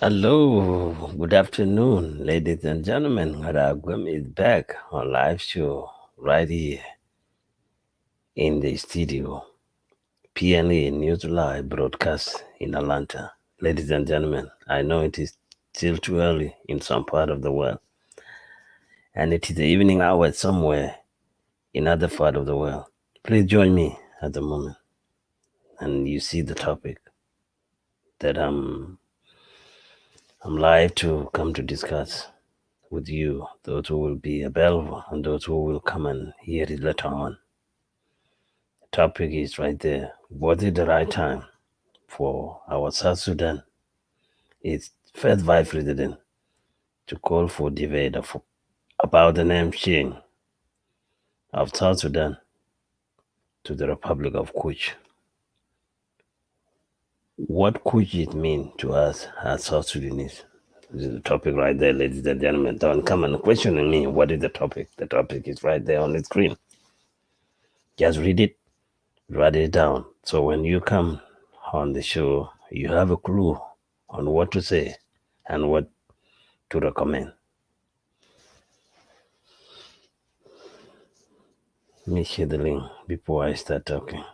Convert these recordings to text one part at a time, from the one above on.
Hello, good afternoon, ladies and gentlemen. Haragwem is back on live show right here in the studio. PNA News Live broadcast in Atlanta. Ladies and gentlemen, I know it is still too early in some part of the world, and it is the evening hour somewhere in other part of the world. Please join me at the moment, and you see the topic that I'm live to come to discuss with you, those who will be available and those who will come and hear it later on. The topic is right there. Was it the right time for our South Sudan, its first vice president, to call for debate about the name change of South Sudan to the Republic of Kuch? What Kuch it mean to us as South Sudanese? This is the topic right there, ladies and gentlemen. Don't come and question me. What is the topic? The topic is right there on the screen. Just read it, write it down. So when you come on the show, you have a clue on what to say and what to recommend. Let me share the link before I start talking.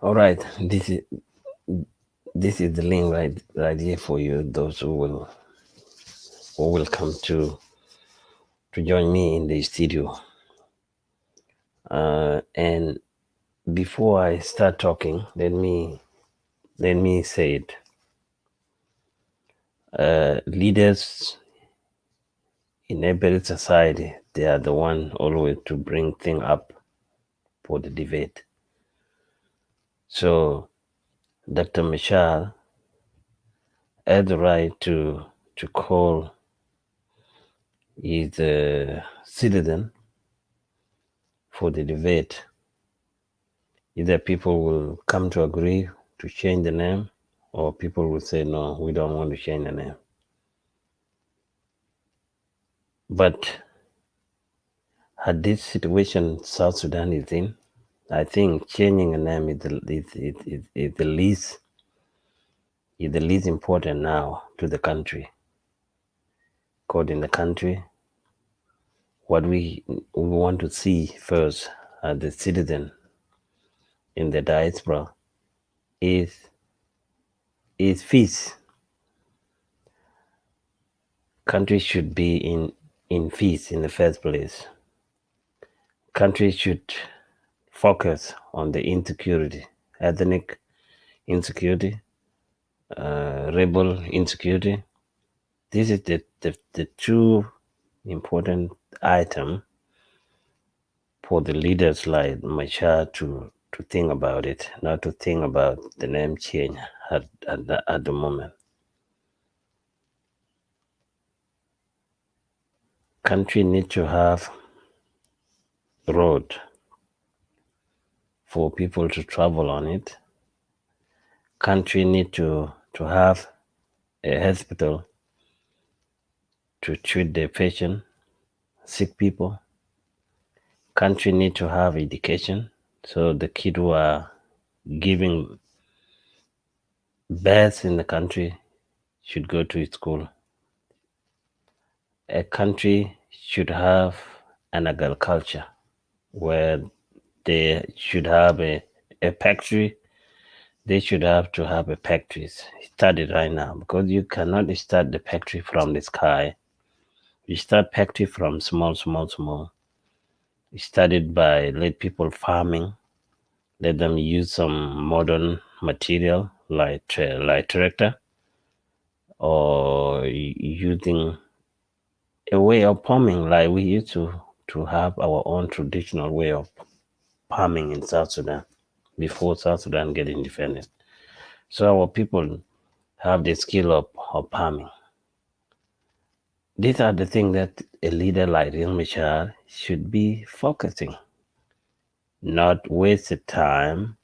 All right, this is the link right here for you. Those who will come to join me in the studio. And before I start talking, let me say it. Leaders in every society, they are the one always to bring things up for the debate. So Dr. Michal had the right to call his citizen for the debate. Either people will come to agree to change the name, or people will say, no, we don't want to change the name. But at this situation South Sudan is in, I think changing a name is the least important now to the country. According the country, what we want to see first as the citizen in the diaspora is peace. Country should be in peace in the first place. Country should focus on the insecurity, ethnic insecurity, rebel insecurity. This is the two important item for the leaders like Machar to think about it, not to think about the name change at the moment. Country need to have road for people to travel on it. Country need to have a hospital to treat the patient, sick people. Country need to have education, so the kids who are giving birth in the country should go to school. A country should have an agriculture where they should have a factory. They should have to have a factories. Start it right now, because you cannot start the factory from the sky. You start factory from small. You started by let people farming, let them use some modern material like tractor, or using a way of farming like we used to have our own traditional way of farming in South Sudan before South Sudan get independent. So our people have the skill of farming. These are the things that a leader like Riek Machar should be focusing, not waste the time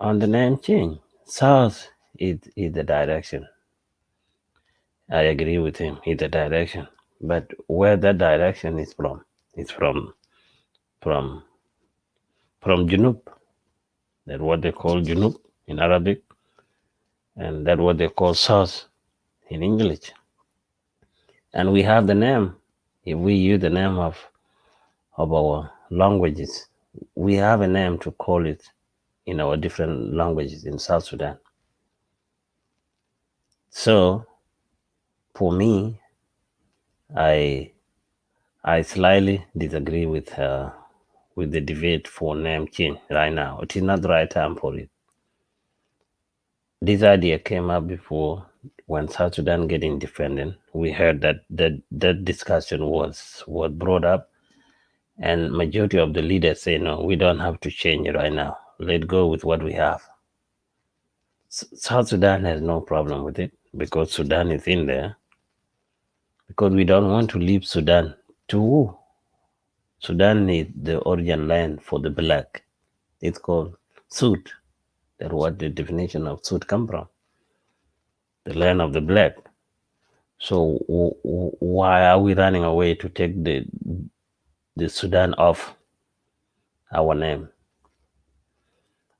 on the name change. South is the direction. I agree with him. It's the direction. But where that direction is from, it's from from Junub. That's what they call Junub in Arabic, and that's what they call South in English. And we have the name. If we use the name of our languages, we have a name to call it in our different languages in South Sudan. So for me, I slightly disagree with the debate for name change right now. It is not the right time for it. This idea came up before when South Sudan get independent. We heard that discussion was brought up, and majority of the leaders say no, we don't have to change it right now. Let's go with what we have. South Sudan has no problem with it because Sudan is in there. Because we don't want to leave Sudan to who? Sudan is the origin land for the black. It's called Sud. That's what the definition of Sud come from. The land of the black. So why are we running away to take the Sudan off our name?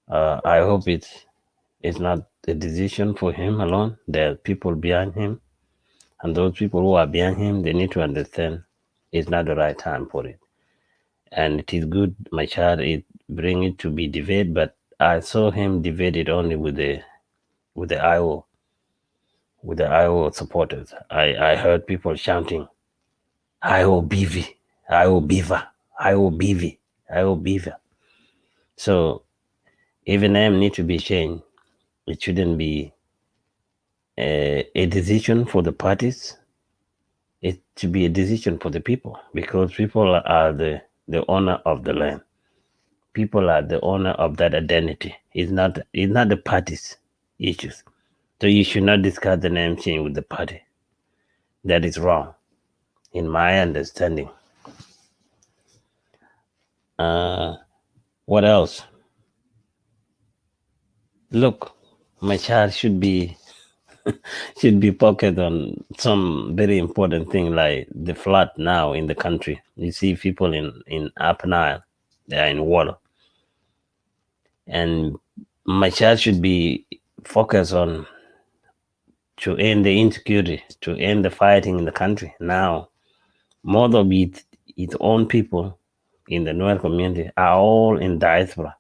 I hope it's not a decision for him alone. There are people behind him, and those people who are behind him, they need to understand it's not the right time for it. And it is good Machar is bring it to be debate, but I saw him debate it only with the IO supporters. I heard people shouting IO BV, IO Beaver, IO BV, IO Beaver. So if a name need to be changed, it shouldn't be a decision for the parties. It should be a decision for the people, because people are the owner of the land. People are the owner of that identity. It's not the party's issues. So you should not discuss the name change with the party. That is wrong, in my understanding. What else? Look, my child should be focused on some very important thing like the flood now in the country. You see people in Upper Nile, they are in water. And my child should be focused on to end the insecurity, to end the fighting in the country. Now, most of its own people in the Nuer community are all in diaspora.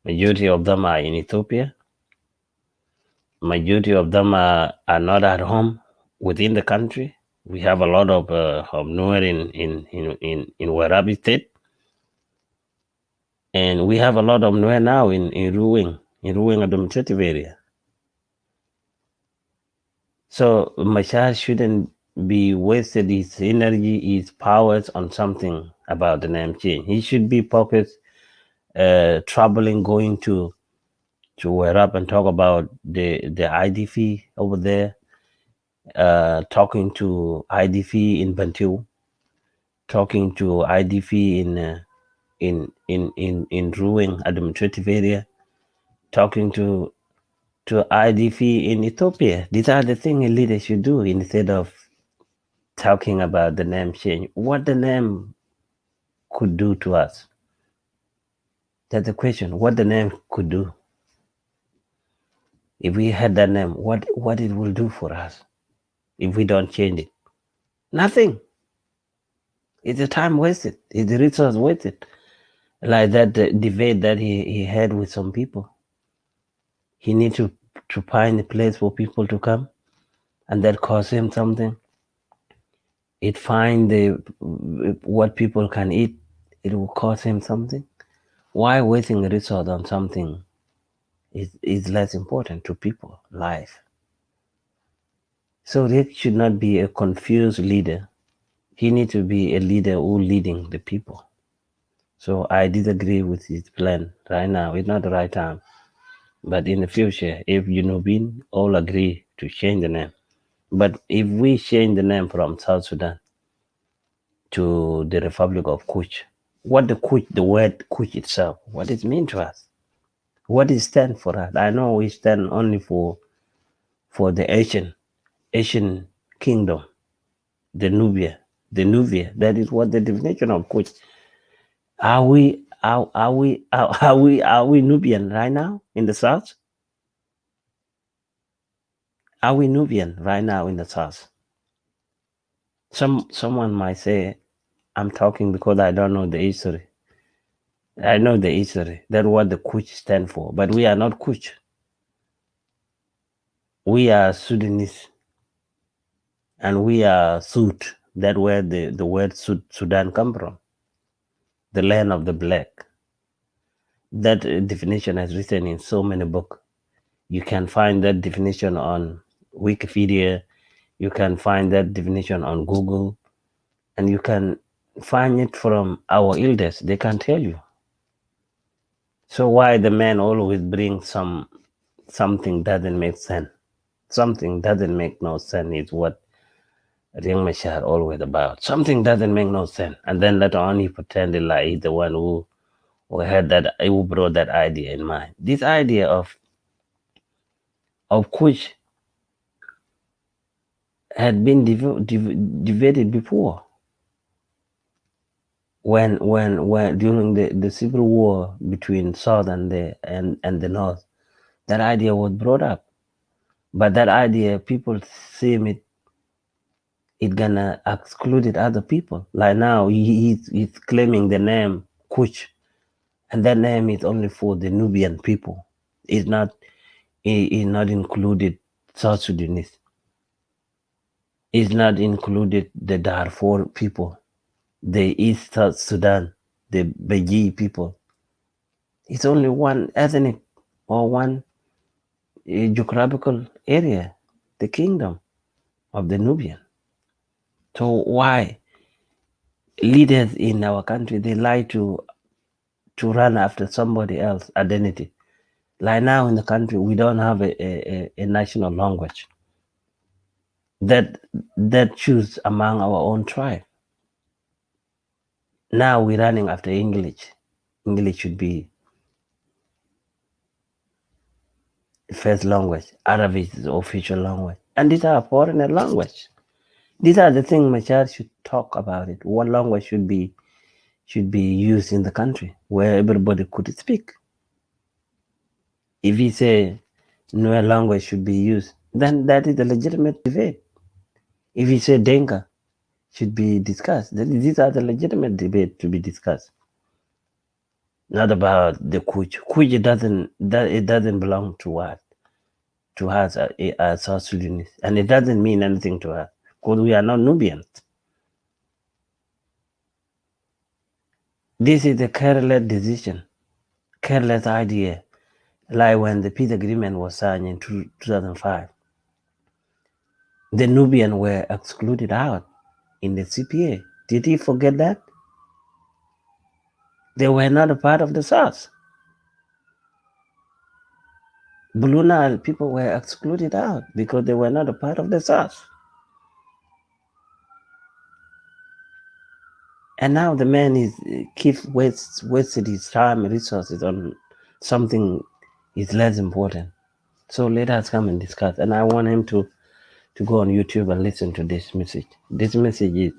Majority of them are in Ethiopia. Majority of them are not at home within the country. We have a lot of Nuer in Warabi State. And we have a lot of Nuer now in Ruwing administrative area. So Machar shouldn't be wasted his energy, his powers on something about the name change. He should be focused, traveling, going to Werrap and talk about the IDF over there, talking to IDF in Bantu, talking to IDF in Ruang administrative area, talking to IDF in Ethiopia. These are the things a leader should do instead of talking about the name change. What the name could do to us? That's the question. What the name could do? If we had that name, what it will do for us if we don't change it? Nothing. It's a time wasted. It's a resource wasted. Like that debate that he had with some people. He need to find a place for people to come, and that cost him something. It find what people can eat. It will cost him something. Why wasting a resource on something is less important to people life? So Rick should not be a confused leader. He needs to be a leader who leading the people. So I disagree with his plan right now. It's not the right time. But in the future, if Junubin all agree to change the name, but if we change the name from South Sudan to the Republic of Kuch, what the word Kuch itself, what it mean to us? What it stand for us? I know we stand only for the Asian kingdom, the Nubia. That is what the definition of Kuch. Are we Nubian right now in the south? Are we Nubian right now in the south? Someone might say, I'm talking because I don't know the history. I know the history. That's what the Kuch stand for. But we are not Kuch. We are Sudanese. And we are Sud. That's where the word Sudan come from. The land of the black. That definition is written in so many books. You can find that definition on Wikipedia. You can find that definition on Google. And you can find it from our elders. They can tell you. So why the man always brings something doesn't make sense? Something doesn't make no sense is what Riek Machar always about. Something doesn't make no sense. And then later on he pretended like he's the one who brought that idea in mind. This idea of Kuch had been debated before. When during the civil war between South and the North, that idea was brought up. But that idea, people seem it gonna exclude other people. Like now, he's claiming the name Kuch, and that name is only for the Nubian people. It's not included South Sudanese. It's not included the Darfur people, the East South Sudan, the Beji people. It's only one ethnic or one geographical area, the kingdom of the Nubian. So why leaders in our country, they like to run after somebody else's identity? Like now in the country, we don't have a national language that choose among our own tribe. Now we're running after English. English should be the first language. Arabic is the official language. And these are foreign language. These are the things Machar should talk about it. What language should be used in the country where everybody could speak. If he say no language should be used, then that is a legitimate debate. If he say Denga should be discussed, then these are the legitimate debate to be discussed. Not about the Kuch. Kuch it doesn't belong to us. To us as South Sudanese. And it doesn't mean anything to us. Because we are not Nubians. This is a careless decision. Careless idea. Like when the peace agreement was signed in 2005. The Nubian were excluded out in the CPA. Did he forget that? They were not a part of the South. Blue Nile people were excluded out because they were not a part of the South. And now the man is keep wasted his time and resources on something is less important. So let us come and discuss. And I want him to go on YouTube and listen to this message. This message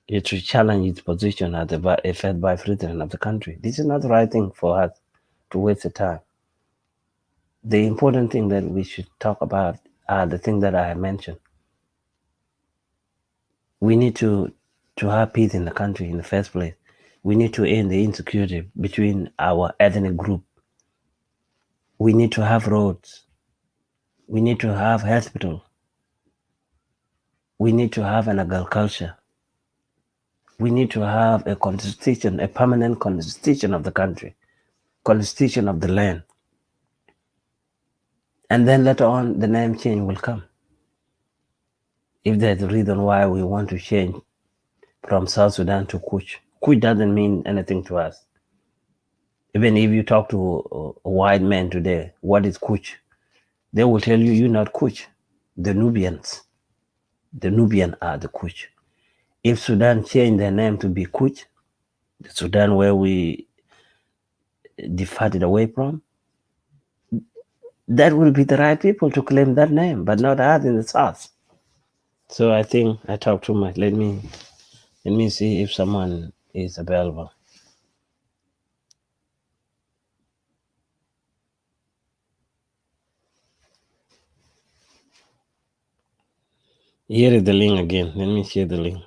is to challenge his position as a Fed vice president of the country. This is not the right thing for us to waste the time. The important thing that we should talk about are the things that I have mentioned. We need to have peace in the country in the first place. We need to end the insecurity between our ethnic group. We need to have roads. We need to have hospital. We need to have an agriculture. We need to have a constitution, a permanent constitution of the country, constitution of the land. And then later on, the name change will come. If there's a reason why we want to change from South Sudan to Kuch, Kuch doesn't mean anything to us. Even if you talk to a white man today, what is Kuch? They will tell you, you're not Kuch. The Nubians. The Nubian are the Kuch. If Sudan changed their name to be Kuch, the Sudan where we departed away from, that will be the right people to claim that name, but not us in the South. So I think I talked too much. Let me see if someone is available. Here is the link again. Let me share the link.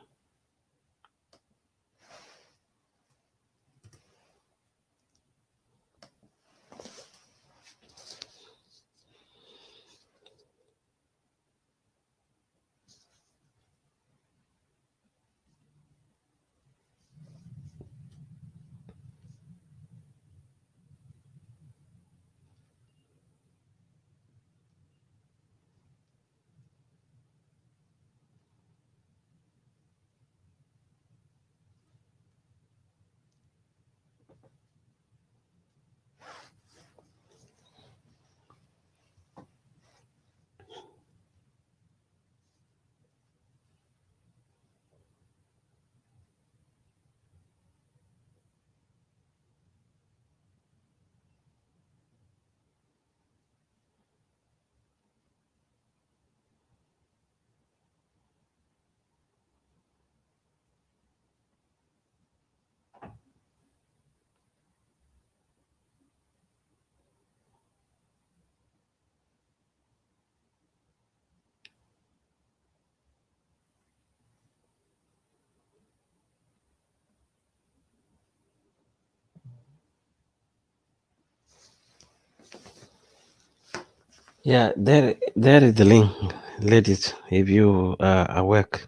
Yeah, there is the link, ladies. If you are awake.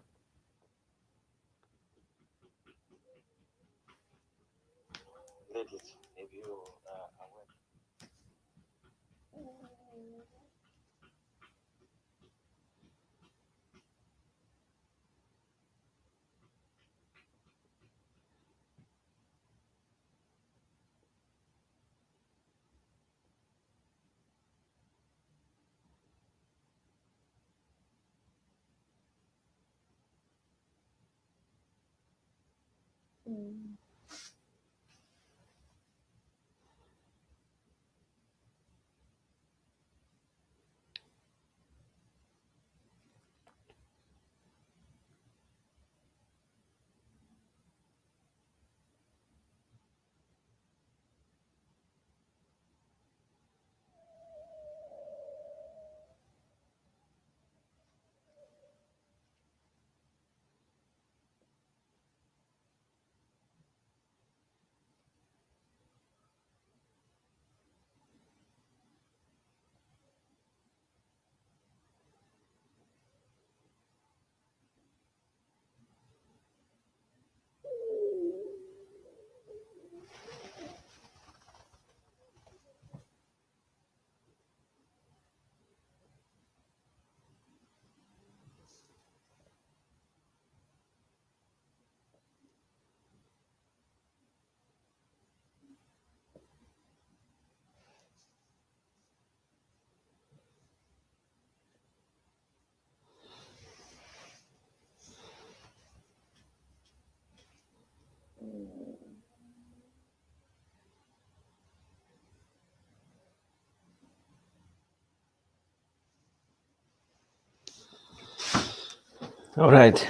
All right.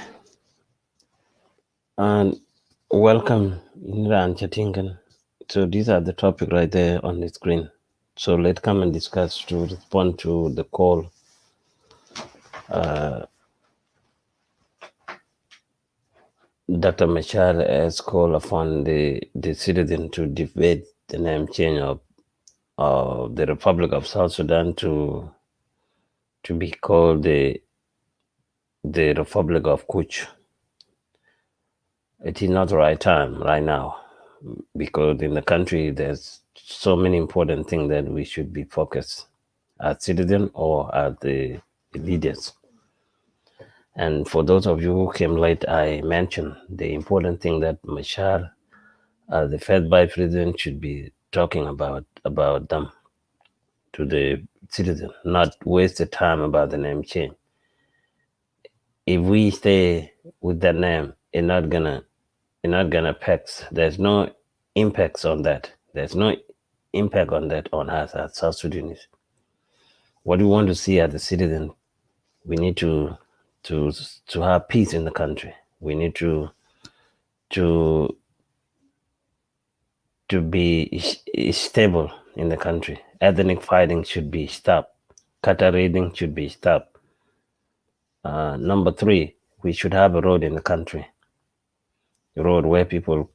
And welcome, Inran Chatingan. So these are the topic right there on the screen. So let's come and discuss to respond to the call. Dr. Machar has called upon the citizen to debate the name change of the Republic of South Sudan to be called the Republic of Kuch. It is not the right time right now because in the country there's so many important things that we should be focused as citizens or as the leaders. And for those of you who came late, I mentioned the important thing that Machar, the first vice president, should be talking about them to the citizen, not waste the time about the name change. If we stay with that name, it's not gonna affect. There's no impacts on that. There's no impact on that on us as South Sudanese. What we want to see as a citizen, we need to to have peace in the country. We need to be stable in the country. Ethnic fighting should be stopped. Cattle raiding should be stopped. Number three, we should have a road in the country. A road where people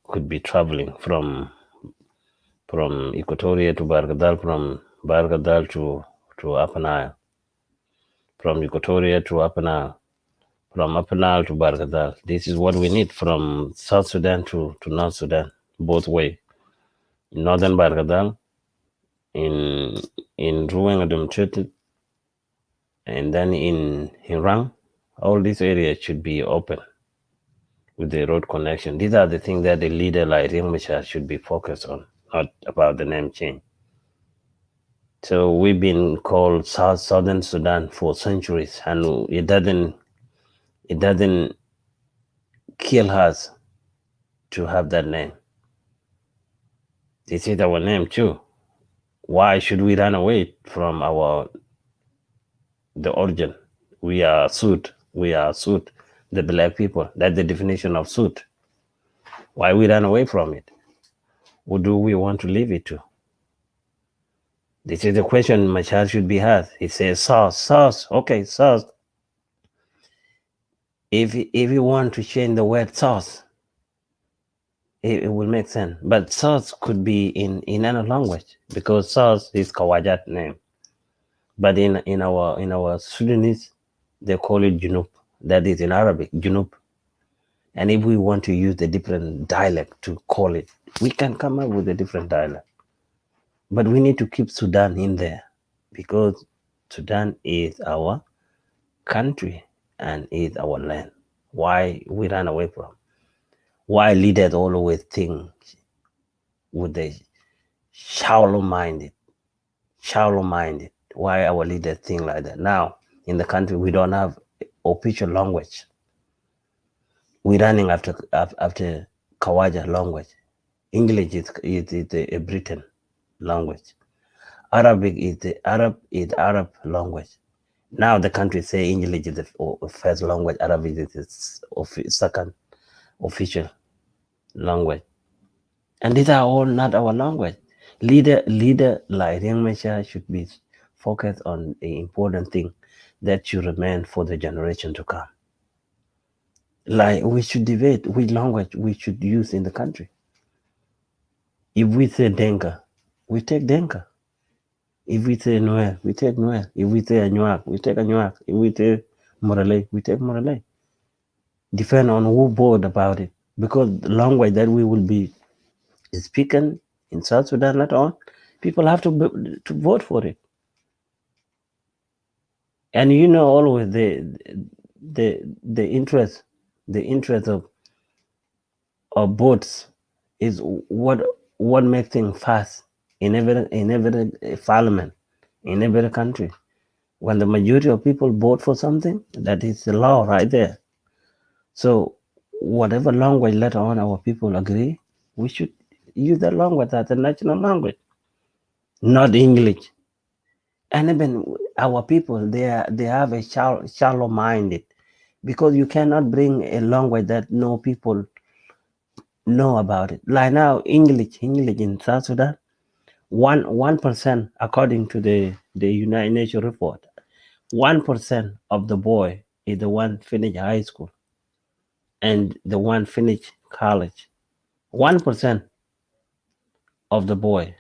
could be traveling from Equatoria to Bargadal, from Bargadal to Upper Nile, from Equatoria to Upper Nile, from Upper Nile to Bargadal. This is what we need from South Sudan to North Sudan, both way. In northern Bargadal, in Ruang Treaty, and then in Rang, all these areas should be open with the road connection. These are the things that the leader like Riek Machar should be focused on, not about the name change. So we've been called Southern Sudan for centuries, and it doesn't kill us to have that name. This is our name too. Why should we run away from the origin? We are Sud. We are Sud, the black people. That's the definition of Sud. Why we run away from it? Who do we want to leave it to? This is the question my child should be asked. He says sauce. Okay, sauce. If you want to change the word sauce, it will make sense. But sauce could be in another language because sauce is Kawajat name. But in our Sudanese, they call it Junub. That is in Arabic, Junub. And if we want to use the different dialect to call it, we can come up with a different dialect. But we need to keep Sudan in there because Sudan is our country and is our land. Why we run away from? Why leaders always think with the shallow-minded? Why our leaders think like that? Now, in the country, we don't have official language. We're running after Kawaja language. English is a Britain language. Arabic is the Arab language. Now the country say English is the first language, Arabic is the second official language. And these are all not our language. Leader like Riek Machar should be focused on the important thing that should remain for the generation to come. Like we should debate which language we should use in the country. If we say Denka, we take Denka. If we say Nuer, we take Nuer. If we say Anuak, we take Anuak. If we say Morale, we take Morale. Depend on who vote about it. Because the language that we will be speaking in South Sudan later on, people have to vote for it. And you know always the interest of votes is what makes things fast in every parliament, in every country. When the majority of people vote for something, that is the law right there. So whatever language later on our people agree, we should use that language as a national language, not English. And even our people, they have a shallow-minded because you cannot bring a language that no people know about it. Like now, English in South Sudan, 1%, according to the United Nations report, 1% of the boy is the one finish high school and the one finish college. 1% of the boy,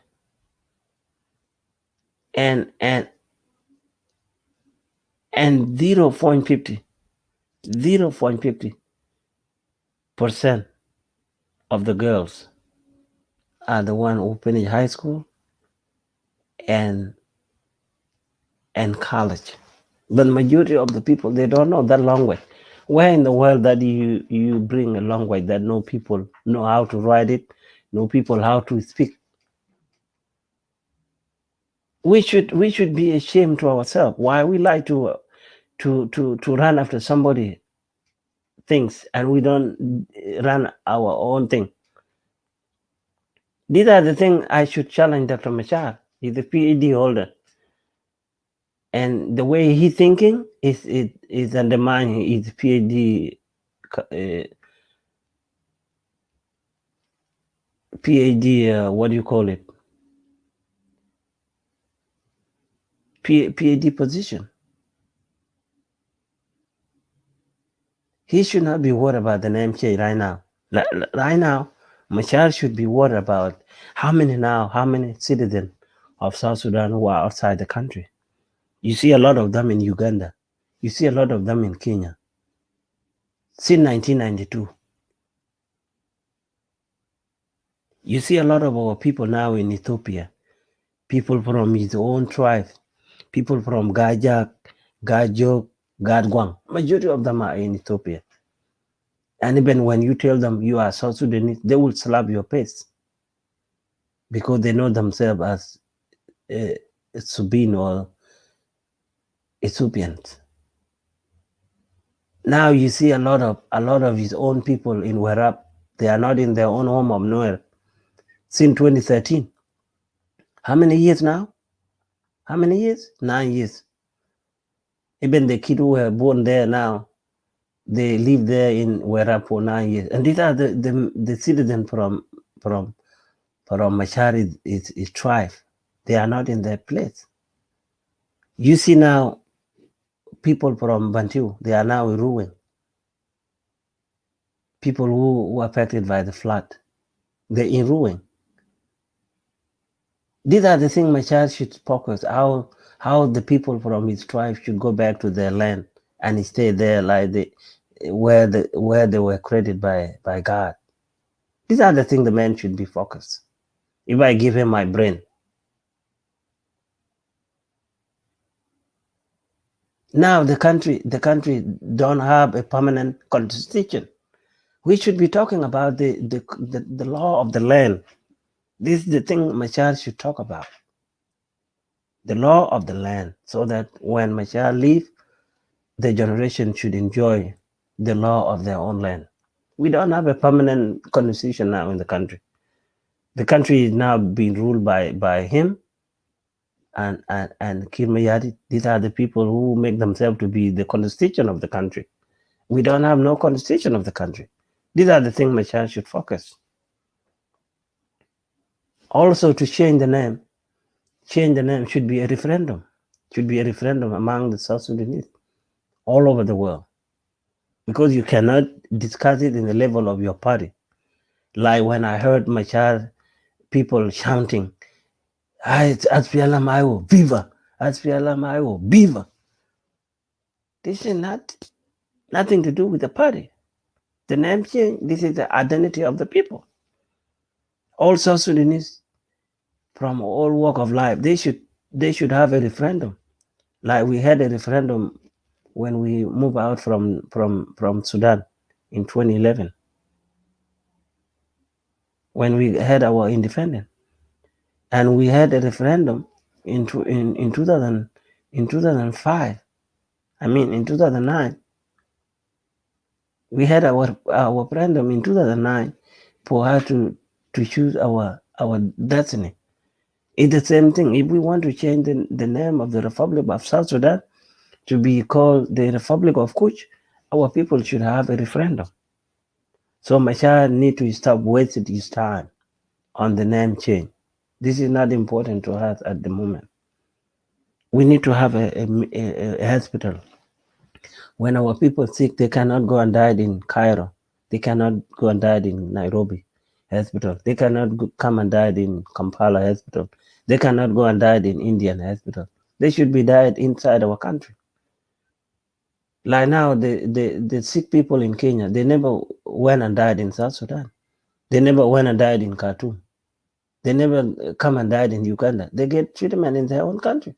and 0.50% of the girls are the one who finish high school and college. But majority of the people, they don't know that language. Where in the world that you bring a language that no people know how to write it, no people how to speak? We should be ashamed to ourselves. Why we like to run after somebody things and we don't run our own thing? These are the things I should challenge Dr. Machar. He's a PhD holder, and the way he thinking is undermining his PhD. What do you call it? PhD position. He should not be worried about the name change right now. Right now, Machar should be worried about how many citizens of South Sudan who are outside the country. You see a lot of them in Uganda. You see a lot of them in Kenya. Since 1992. You see a lot of our people now in Ethiopia. People from his own tribe. People from Gajak, Gajok, Gadgwang. Majority of them are in Ethiopia. And even when you tell them you are South Sudanese, they will slap your face because they know themselves as Subin or Ethiopians. Now you see a lot of his own people in Werap. They are not in their own home of Noel since 2013. How many years now? How many years? 9 years. Even the kids who were born there now, they live there in Werap for 9 years. And these are the citizens from Machar is tribe. They are not in their place. You see now people from Bantu, they are now in ruin. People who were affected by the flood, they're in ruin. These are the things Machar should focus, how the people from his tribe should go back to their land and stay there like where they were created by God. These are the things the man should be focused. If I give him my brain. Now the country don't have a permanent constitution. We should be talking about the law of the land. This is the thing Machar should talk about. The law of the land, so that when Machar leave, the generation should enjoy the law of their own land. We don't have a permanent constitution now in the country. The country is now being ruled by him and Kirmayadi. These are the people who make themselves to be the constitution of the country. We don't have no constitution of the country. These are the things Machar should focus. Also, to change the name should be a referendum. Should be a referendum among the South Sudanese all over the world. Because you cannot discuss it in the level of your party. Like when I heard Machar people shouting, it's SPLM Iowa, Viva! SPLM Iowa, Viva! This is nothing to do with the party. The name change, this is the identity of the people. All South Sudanese from all walk of life, they should have a referendum. Like we had a referendum when we moved out from Sudan in 2011, when we had our independence, and we had a referendum in 2005. I mean, in 2009, we had our referendum in 2009 for her to choose our destiny. It's the same thing. If we want to change the name of the Republic of South Sudan to be called the Republic of Kuch, Our people should have a referendum. So Machar need to stop wasting his time on the name change. This is not important to us at the moment. We need to have a hospital. When our people sick, they cannot go and die in Cairo. They cannot go and die in Nairobi hospital. They cannot come and die in Kampala hospital. They cannot go and die in Indian hospital. They should be died inside our country. Like now, the sick people in Kenya, they never went and died in South Sudan. They never went and died in Khartoum. They never come and died in Uganda. They get treatment in their own country.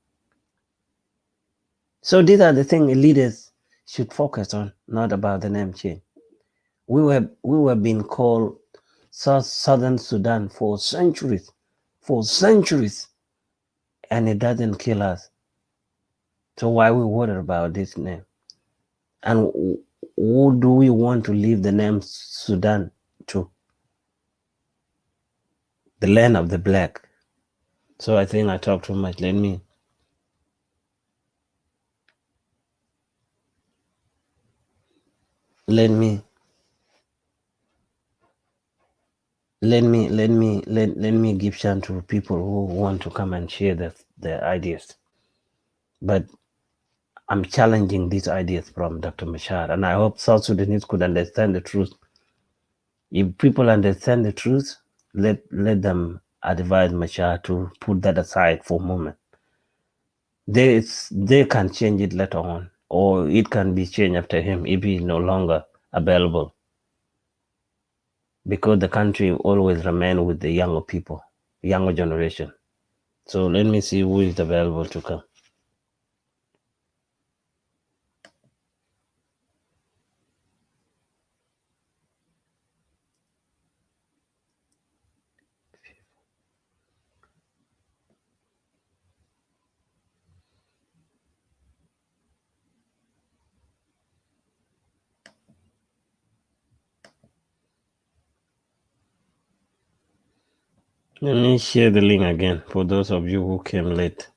So these are the things leaders should focus on, not about the name change. We were being called Southern Sudan for centuries, and it doesn't kill us. So why we worry about this name? And who do we want to leave the name Sudan to? The land of the black. So I think I talked too much. Let me let me give chance to people who want to come and share their ideas. But I'm challenging these ideas from Dr. Mashar, and I hope South Sudanese could understand the truth. If people understand the truth, let them advise Mashar to put that aside for a moment. They can change it later on, or it can be changed after him if he's no longer available. Because the country always remain with the younger people, younger generation. So let me see who is available to come. Let me share the link again for those of you who came late.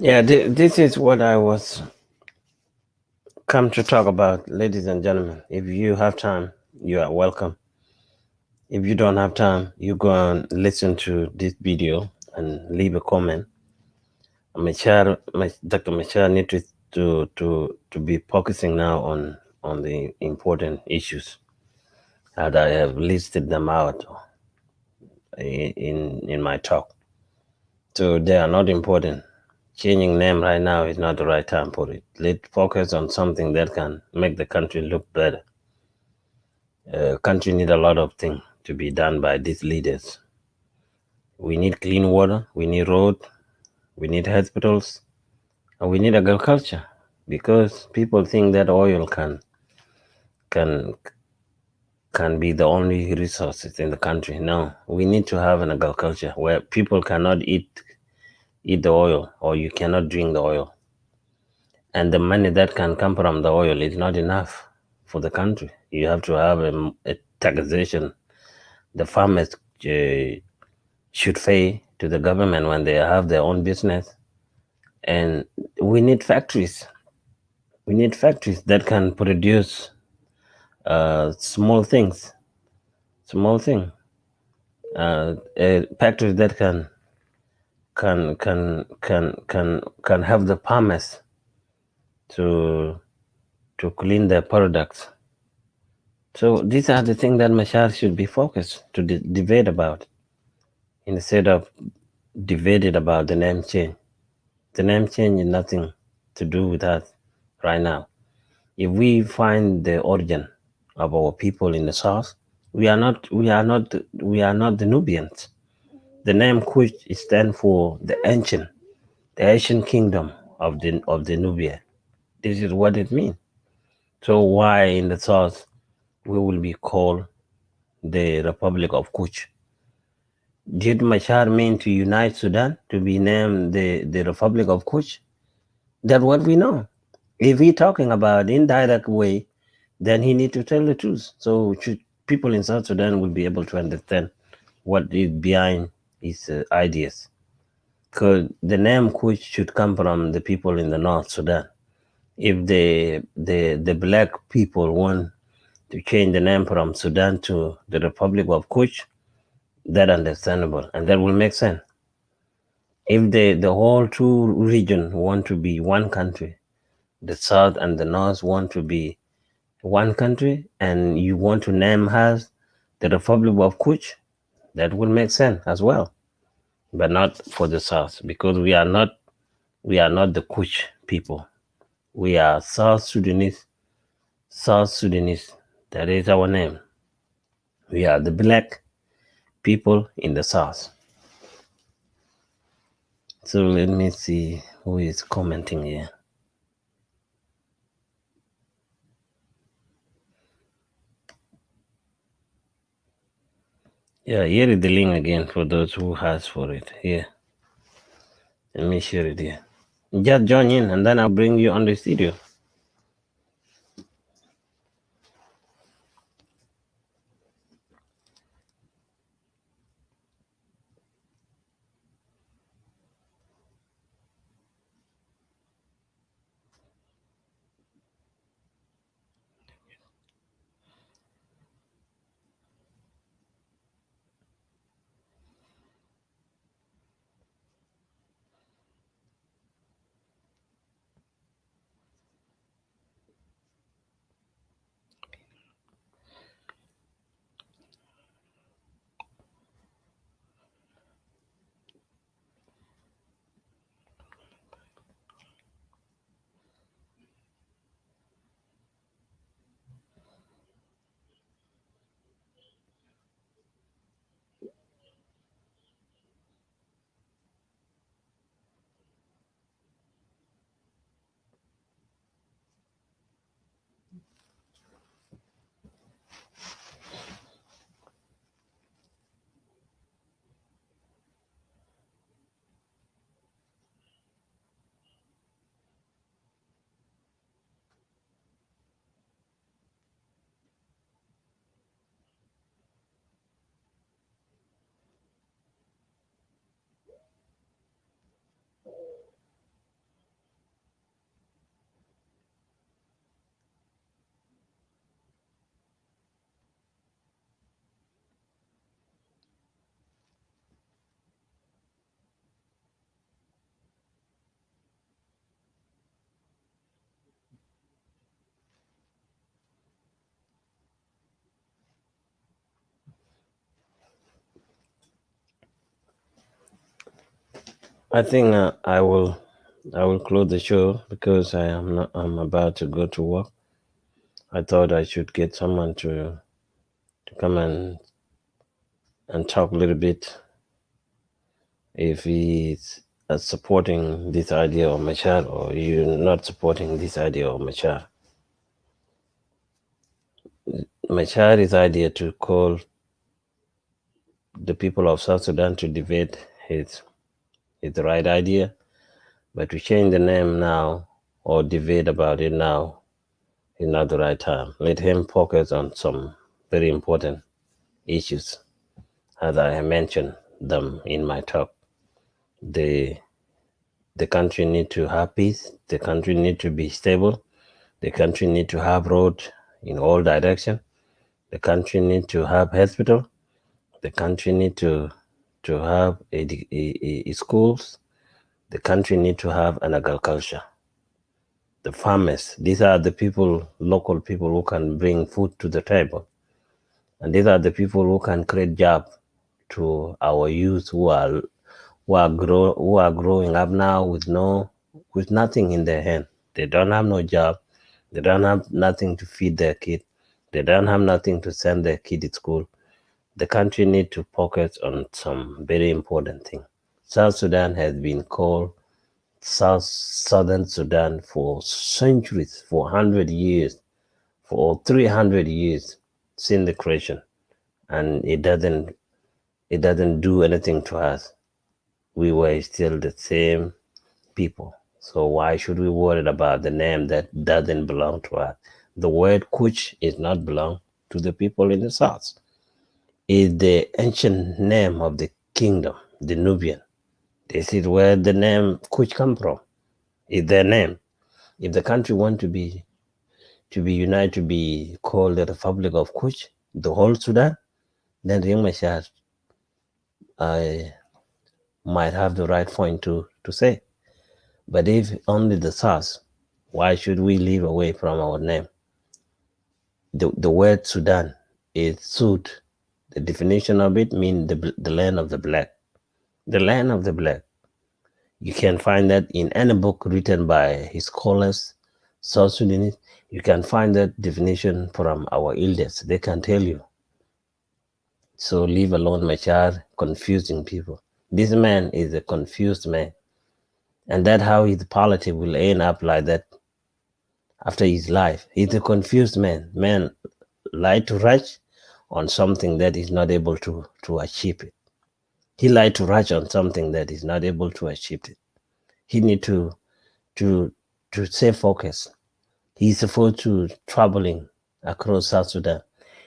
Yeah, this is what I was come to talk about, ladies and gentlemen. If you have time, you are welcome. If you don't have time, you go and listen to this video and leave a comment. Dr. Machar need to be focusing now on the important issues, and I have listed them out in my talk. So they are not important. Changing name right now is not the right time for it. Let's focus on something that can make the country look better. Country need a lot of things to be done by these leaders. We need clean water, we need road, we need hospitals, and we need agriculture because people think that oil can can be the only resources in the country. No, we need to have an agriculture where people cannot eat the oil or you cannot drink the oil. And the money that can come from the oil is not enough for the country. You have to have a taxation. The farmers should pay to the government when they have their own business. And we need factories. We need factories that can produce small things, small thing. Factories that can have the farmers to clean their products. So these are the things that Mashar should be focused to debate about instead of debated about the name change. The name change is nothing to do with us right now. If we find the origin of our people in the south, we are not the Nubians. The name Kush stands for the ancient kingdom of the Nubia. This is what it means. So why in the south we will be called the Republic of Kush? Did Machar mean to unite Sudan to be named the Republic of Kush? That's what we know. If he talking about indirect way, then he need to tell the truth. So people in South Sudan will be able to understand what is behind his ideas. Because the name Kush should come from the people in the North Sudan. If the black people want to change the name from Sudan to the Republic of Kush, that understandable and that will make sense. If the whole two region want to be one country, the South and the North want to be one country, and you want to name us the Republic of Kush, that will make sense as well. But not for the South because we are not the Kush people. We are South Sudanese. South Sudanese. That is our name. We are the black people in the South. So let me see who is commenting here. Yeah, here is the link again for those who has for it. Here, let me share it here. Just join in and then I'll bring you on the studio. I think I will close the show because I'm about to go to work. I thought I should get someone to come and talk a little bit if he's supporting this idea of Machar or you're not supporting this idea of Machar. Machar's idea to call the people of South Sudan to debate is the right idea, but to change the name now or debate about it now is not the right time. Let him focus on some very important issues, as I mentioned them in my talk. The the country need to have peace. The country need to be stable. The country need to have road in all direction. The country need to have hospital. The country need to have schools. The country need to have an agriculture. The farmers, these are the people, local people who can bring food to the table. And these are the people who can create jobs to our youth who are growing up now with nothing in their hand. They don't have no job. They don't have nothing to feed their kid. They don't have nothing to send their kid to school. The country need to focus on some very important thing. South Sudan has been called Southern Sudan for centuries, for 100 years, for 300 years since the creation, and it doesn't do anything to us. We were still the same people. So why should we worry about the name that doesn't belong to us? The word Kuch is not belong to the people in the south. It's the ancient name of the kingdom, the Nubian. This is where the name Kuch come from. It's their name. If the country want to be united, to be called the Republic of Kuch, the whole Sudan, then Riek Machar might have the right point to say. But if only the South, why should we live away from our name? The word Sudan is Sud. The definition of it means the land of the black. The land of the black. You can find that in any book written by scholars, South Sudanese. You can find that definition from our elders. They can tell you. So leave alone Machar confusing people. This man is a confused man. And that's how his politics will end up like that after his life. He's a confused man. Man lied to rush on something that is not able to achieve it. He lied to rush on something that is not able to achieve it. He need to stay focused. He's supposed to traveling across South Sudan.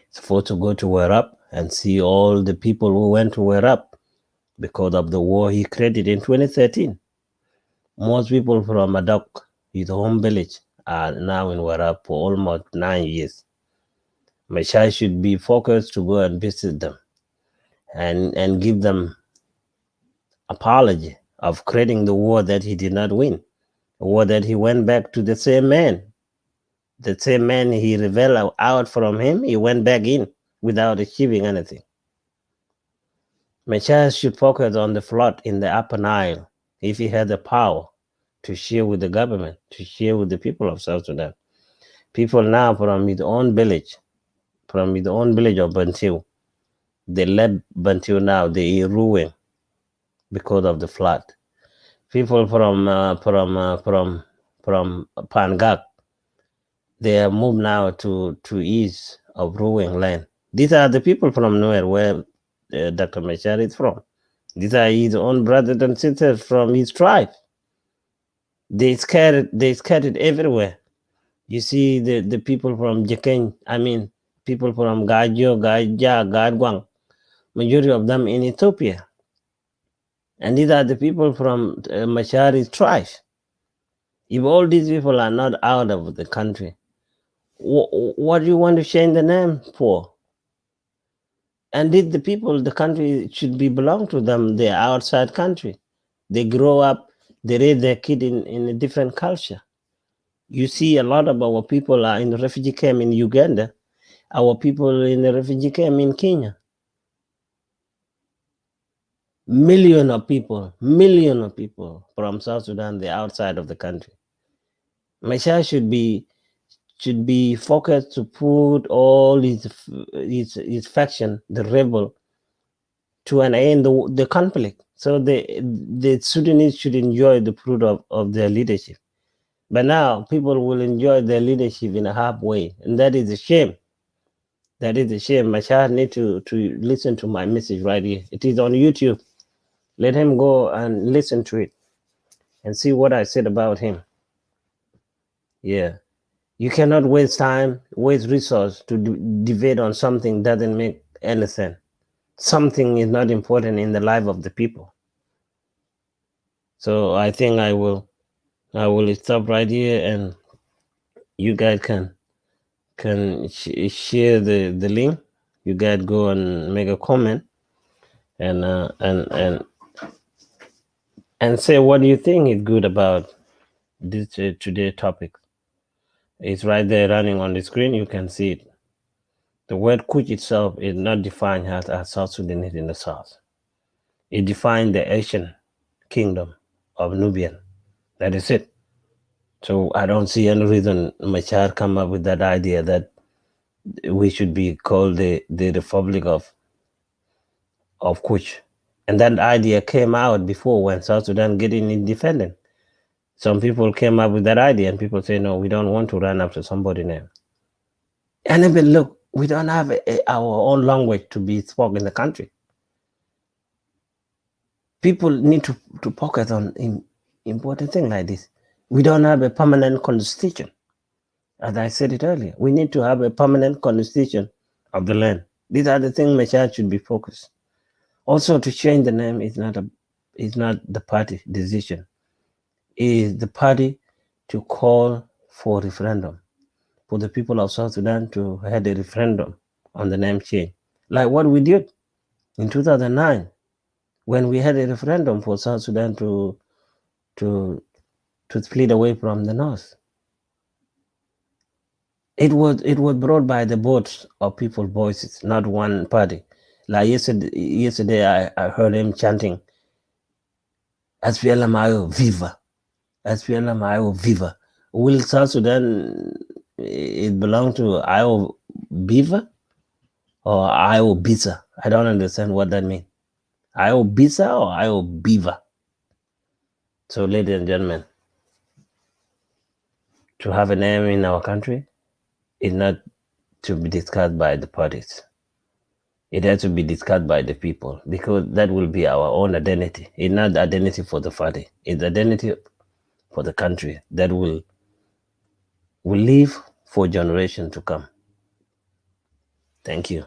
He's supposed to go to Werap and see all the people who went to Werap because of the war he created in 2013. Most people from Madok, his home village, are now in Werap for almost 9 years. Machar should be focused to go and visit them and give them apology of creating the war that he did not win, a war that he went back to the same man. The same man he rebelled out from him, he went back in without achieving anything. Machar should focus on the flood in the Upper Nile if he had the power to share with the government, to share with the people of South Sudan. People now from his own village of Bantu, they left Bantu now, they in ruin because of the flood. People from Pangak, they are moved now to east of ruined land. These are the people from nowhere where Dr. Machar is from. These are his own brothers and sisters from his tribe. They scattered everywhere. You see the people from Jekeng, people from Gajo, Gaja, Gadwang, majority of them in Ethiopia. And these are the people from Machari's tribe. If all these people are not out of the country, what do you want to change the name for? And did the people, the country should be belong to them, they're outside country. They grow up, they raise their kid in a different culture. You see a lot of our people are in the refugee camp in Uganda, our people in the refugee camp in Kenya. million of people from South Sudan, the outside of the country. Machar should be focused to put all his faction, the rebel, to an end the conflict. So the Sudanese should enjoy the fruit of their leadership. But now people will enjoy their leadership in a halfway, and that is a shame. That is a shame. Machar need to listen to my message right here. It is on YouTube. Let him go and listen to it and see what I said about him. Yeah. You cannot waste time, waste resource to debate on something that doesn't make any sense. Something is not important in the life of the people. So I think I will stop right here, and you guys can share the link. You guys go and make a comment and say what you think is good about this today topic. It's right there running on the screen. You can see it. The word Kuch itself is not defined as South Sudanese in the South. It defined the Asian kingdom of Nubian. That is it. So I don't see any reason Machar come up with that idea that we should be called the Republic of Kuch. And that idea came out before when South Sudan getting independent. Some people came up with that idea and people say, no, we don't want to run after somebody name. And even look, we don't have our own language to be spoken in the country. People need to focus on important things like this. We don't have a permanent constitution. As I said it earlier, we need to have a permanent constitution of the land. These are the things Machar should be focused. Also, to change the name is not the party decision. It is the party to call for referendum, for the people of South Sudan to have a referendum on the name change, like what we did in 2009 when we had a referendum for South Sudan to split away from the North. It was brought by the votes of people's voices, not one party. Like yesterday I heard him chanting, SPLM Ayo Viva, SPLM Ayo Viva. Will South Sudan it belong to Ayo Viva or Ayo Bisa? I don't understand what that means. Ayo Bisa or Ayo Viva? So, ladies and gentlemen, to have a name in our country is not to be discussed by the parties. It has to be discussed by the people, because that will be our own identity. It's not identity for the party. It's identity for the country that will live for generations to come. Thank you.